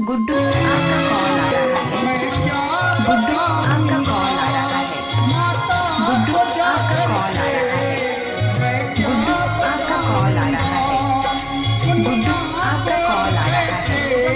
गुड्डू आपका कॉल आ रहा है। गुड्डू आपका कॉल आ रहा है। गुड्डू आपका कॉल आ रहा है। गुड्डू आपका कॉल आ रहा है। गुड्डू आपका कॉल आ रहा है।